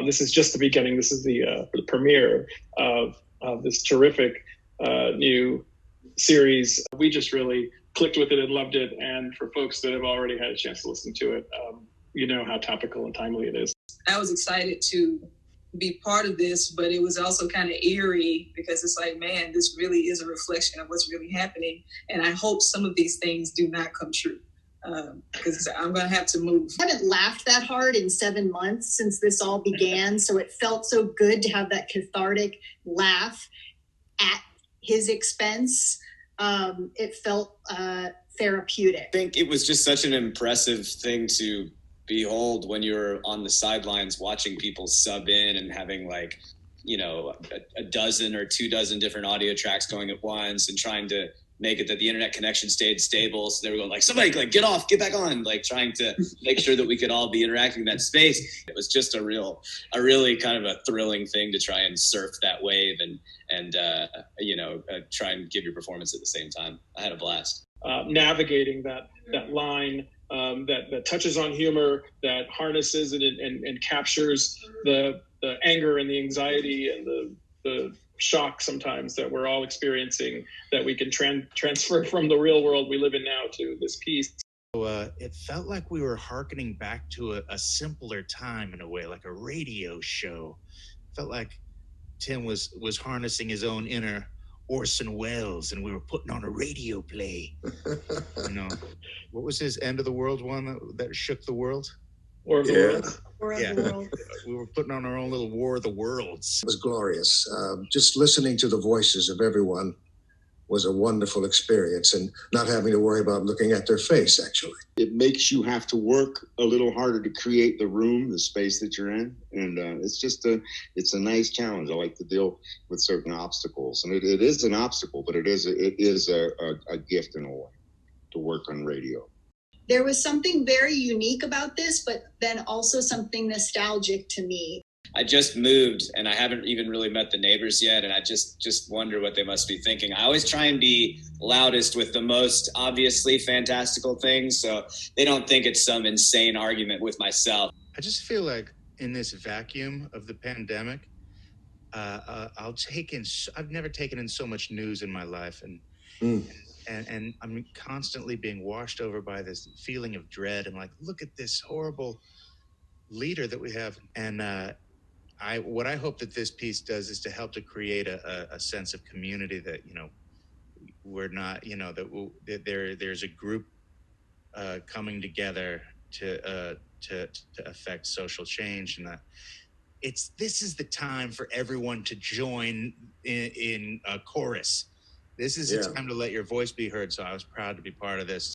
This is just the beginning. This is the premiere of this terrific new series. We just really clicked with it and loved it. And for folks that have already had a chance to listen to it, you know how topical and timely it is. I was excited to be part of this, but it was also kind of eerie because it's like, man, this really is a reflection of what's really happening. And I hope some of these things do not come true because I'm going to have to move. I haven't laughed that hard in 7 months since this all began. So it felt so good to have that cathartic laugh at his expense. It felt therapeutic. I think it was just such an impressive thing to behold when you're on the sidelines watching people sub in and having like, you know, a dozen or 24 different audio tracks going at once and trying to make it that the internet connection stayed stable. So they were going like, somebody like get off, get back on, like trying to make sure that we could all be interacting in that space. It was just a really kind of a thrilling thing to try and surf that wave and try and give your performance at the same time. I had a blast. Navigating that line that touches on humor, that harnesses and captures the anger and the anxiety and the shock sometimes that we're all experiencing, that we can transfer from the real world we live in now to this piece. So, it felt like we were hearkening back to a simpler time in a way, like a radio show. Felt like Tim was harnessing his own inner Orson Welles, and we were putting on a radio play. You know, what was his End of the World one that shook the world? War of the Worlds. War of the World. We were putting on our own little War of the Worlds. It was glorious. Just listening to the voices of everyone was a wonderful experience, and not having to worry about looking at their face, actually. It makes you have to work a little harder to create the room, the space that you're in. And it's a nice challenge. I like to deal with certain obstacles. And it is an obstacle, but it is a gift in a way to work on radio. There was something very unique about this, but then also something nostalgic to me. I just moved and I haven't even really met the neighbors yet. And I just wonder what they must be thinking. I always try and be loudest with the most obviously fantastical things, so they don't think it's some insane argument with myself. I just feel like in this vacuum of the pandemic, I've never taken in so much news in my life. And I'm constantly being washed over by this feeling of dread. I'm like, look at this horrible leader that we have. And what I hope that this piece does is to help to create a sense of community that, you know, we're not, you know, that there's a group coming together to affect social change, and that this is the time for everyone to join in a chorus. This is the time to let your voice be heard. So I was proud to be part of this.